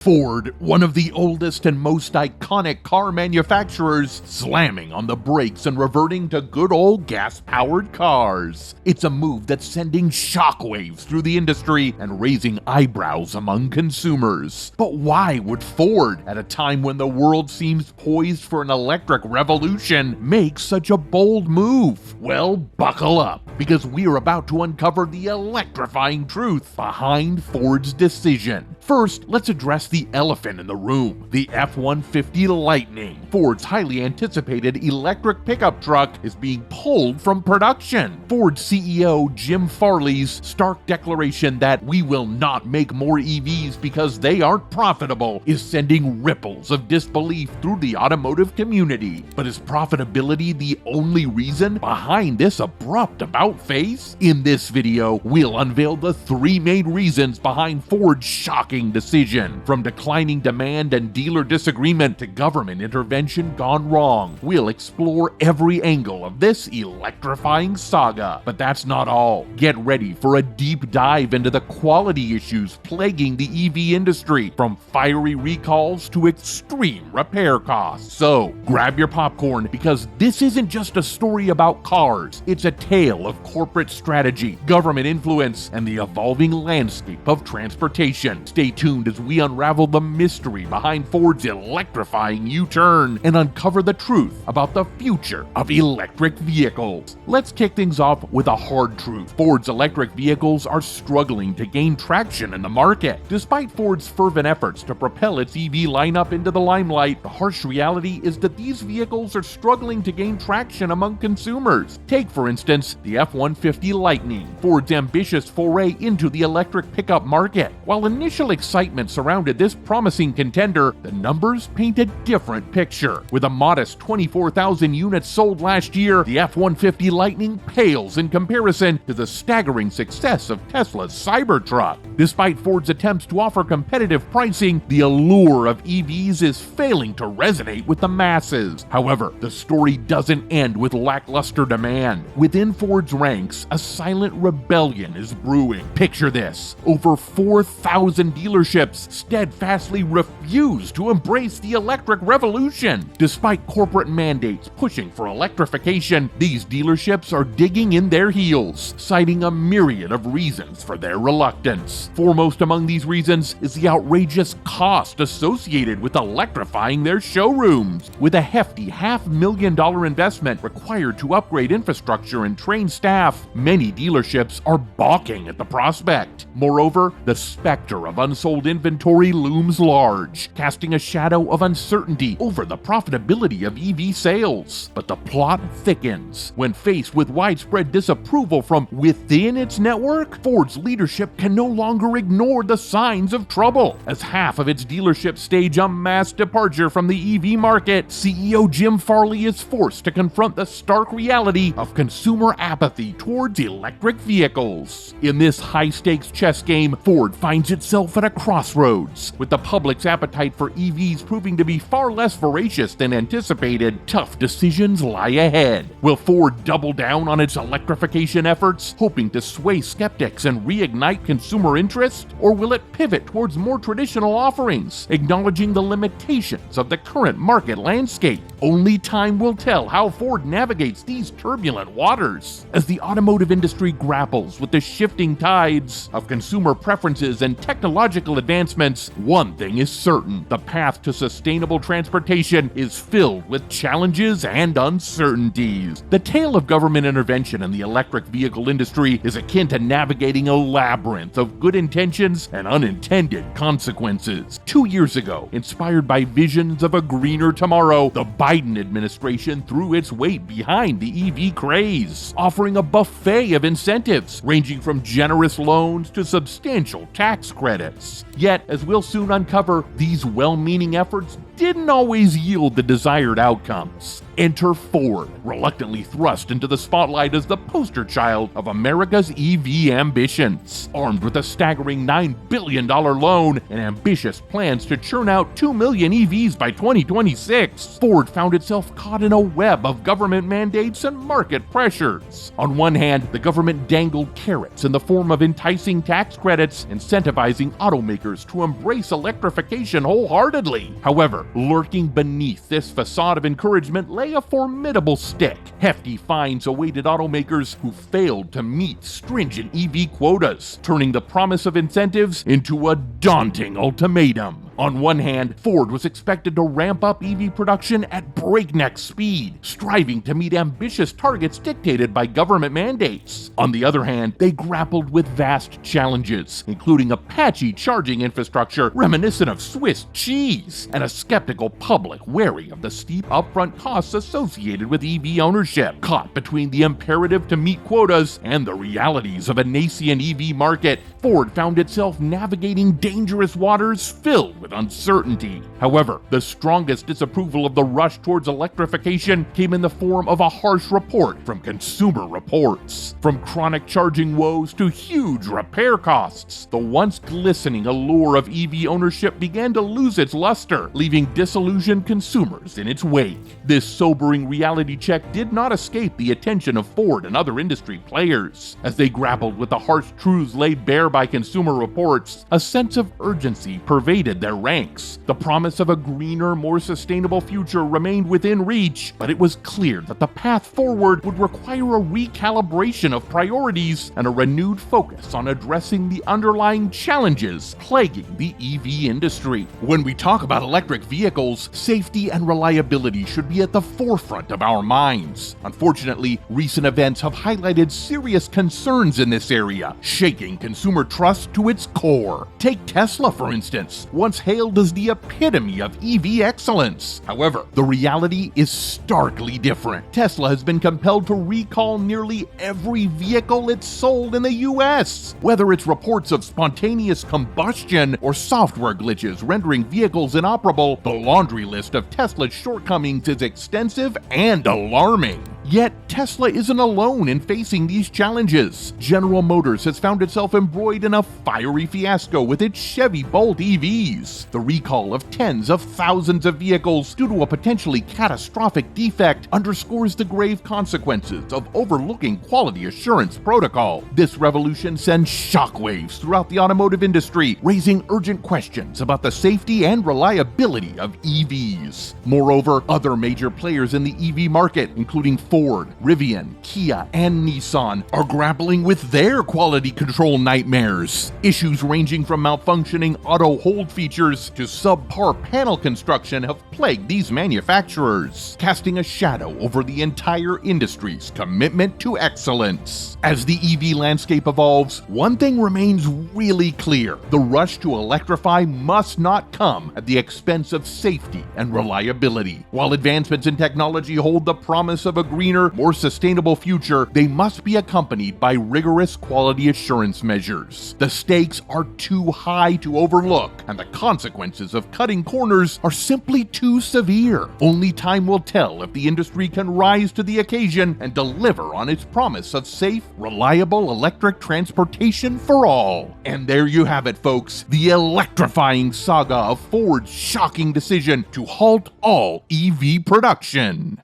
Ford, one of the oldest and most iconic car manufacturers, slamming on the brakes and reverting to good old gas-powered cars. It's a move that's sending shockwaves through the industry and raising eyebrows among consumers. But why would Ford, at a time when the world seems poised for an electric revolution, make such a bold move? Well, buckle up, because we're about to uncover the electrifying truth behind Ford's decision. First, let's address the elephant in the room, the F-150 Lightning. Ford's highly anticipated electric pickup truck is being pulled from production. Ford CEO Jim Farley's stark declaration that we will not make more EVs because they aren't profitable is sending ripples of disbelief through the automotive community. But is profitability the only reason behind this abrupt about-face? In this video, we'll unveil the three main reasons behind Ford's shocking decision. From declining demand and dealer disagreement to government intervention gone wrong, we'll explore every angle of this electrifying saga. But that's not all. Get ready for a deep dive into the quality issues plaguing the EV industry, from fiery recalls to extreme repair costs. So grab your popcorn, because this isn't just a story about cars. It's a tale of corporate strategy, government influence, and the evolving landscape of transportation. Stay tuned as we unravel the mystery behind Ford's electrifying U-turn and uncover the truth about the future of electric vehicles. Let's kick things off with a hard truth. Ford's electric vehicles are struggling to gain traction in the market. Despite Ford's fervent efforts to propel its EV lineup into the limelight, the harsh reality is that these vehicles are struggling to gain traction among consumers. Take, for instance, the F-150 Lightning, Ford's ambitious foray into the electric pickup market. While initial excitement surrounded this promising contender, the numbers paint a different picture. With a modest 24,000 units sold last year, the F-150 Lightning pales in comparison to the staggering success of Tesla's Cybertruck. Despite Ford's attempts to offer competitive pricing, the allure of EVs is failing to resonate with the masses. However, the story doesn't end with lackluster demand. Within Ford's ranks, a silent rebellion is brewing. Picture this: over 4,000 dealerships steadfastly refuse to embrace the electric revolution. Despite corporate mandates pushing for electrification, these dealerships are digging in their heels, citing a myriad of reasons for their reluctance. Foremost among these reasons is the outrageous cost associated with electrifying their showrooms. With a hefty $500,000 investment required to upgrade infrastructure and train staff, many dealerships are balking at the prospect. Moreover, the specter of unsold inventory looms large, casting a shadow of uncertainty over the profitability of EV sales. But the plot thickens. When faced with widespread disapproval from within its network, Ford's leadership can no longer ignore the signs of trouble. As half of its dealerships stage a mass departure from the EV market, CEO Jim Farley is forced to confront the stark reality of consumer apathy towards electric vehicles. In this high-stakes chess game, Ford finds itself at a crossroads. With the public's appetite for EVs proving to be far less voracious than anticipated, tough decisions lie ahead. Will Ford double down on its electrification efforts, hoping to sway skeptics and reignite consumer interest? Or will it pivot towards more traditional offerings, acknowledging the limitations of the current market landscape? Only time will tell how Ford navigates these turbulent waters. As the automotive industry grapples with the shifting tides of consumer preferences and technological advancements, one thing is certain: the path to sustainable transportation is filled with challenges and uncertainties. The tale of government intervention in the electric vehicle industry is akin to navigating a labyrinth of good intentions and unintended consequences. 2 years ago, inspired by visions of a greener tomorrow, the Biden administration threw its weight behind the EV craze, offering a buffet of incentives ranging from generous loans to substantial tax credits. Yet, as we'll soon uncover, these well-meaning efforts didn't always yield the desired outcomes. Enter Ford, reluctantly thrust into the spotlight as the poster child of America's EV ambitions. Armed with a staggering $9 billion loan and ambitious plans to churn out 2 million EVs by 2026, Ford found itself caught in a web of government mandates and market pressures. On one hand, the government dangled carrots in the form of enticing tax credits, incentivizing automakers to embrace embrace electrification wholeheartedly. However, lurking beneath this facade of encouragement lay a formidable stick. Hefty fines awaited automakers who failed to meet stringent EV quotas, turning the promise of incentives into a daunting ultimatum. On one hand, Ford was expected to ramp up EV production at breakneck speed, striving to meet ambitious targets dictated by government mandates. On the other hand, they grappled with vast challenges, including a patchy charging infrastructure reminiscent of Swiss cheese, and a skeptical public wary of the steep upfront costs associated with EV ownership. Caught between the imperative to meet quotas and the realities of a nascent EV market, Ford found itself navigating dangerous waters filled with uncertainty. However, the strongest disapproval of the rush towards electrification came in the form of a harsh report from Consumer Reports. From chronic charging woes to huge repair costs, the once glistening allure of EV ownership began to lose its luster, leaving disillusioned consumers in its wake. This sobering reality check did not escape the attention of Ford and other industry players. As they grappled with the harsh truths laid bare by Consumer Reports, a sense of urgency pervaded their ranks. The promise of a greener, more sustainable future remained within reach, but it was clear that the path forward would require a recalibration of priorities and a renewed focus on addressing the underlying challenges plaguing the EV industry. When we talk about electric vehicles, safety and reliability should be at the forefront of our minds. Unfortunately, recent events have highlighted serious concerns in this area, shaking consumer trust to its core. Take Tesla, for instance, once hailed as the epitome of EV excellence. However, the reality is starkly different. Tesla has been compelled to recall nearly every vehicle it's sold in the US. Whether it's reports of spontaneous combustion or software glitches rendering vehicles inoperable, the laundry list of Tesla's shortcomings is extensive and alarming. Yet, Tesla isn't alone in facing these challenges. General Motors has found itself embroiled in a fiery fiasco with its Chevy Bolt EVs. The recall of tens of thousands of vehicles due to a potentially catastrophic defect underscores the grave consequences of overlooking quality assurance protocol. This revolution sends shockwaves throughout the automotive industry, raising urgent questions about the safety and reliability of EVs. Moreover, other major players in the EV market, including Ford, Rivian, Kia, and Nissan, are grappling with their quality control nightmares. Issues ranging from malfunctioning auto hold features to subpar panel construction have plagued these manufacturers, casting a shadow over the entire industry's commitment to excellence. As the EV landscape evolves, one thing remains really clear: the rush to electrify must not come at the expense of safety and reliability. While advancements in technology hold the promise of a greener, more sustainable future, they must be accompanied by rigorous quality assurance measures. The stakes are too high to overlook, and the consequences of cutting corners are simply too severe. Only time will tell if the industry can rise to the occasion and deliver on its promise of safe, reliable electric transportation for all. And there you have it, folks, the electrifying saga of Ford's shocking decision to halt all EV production.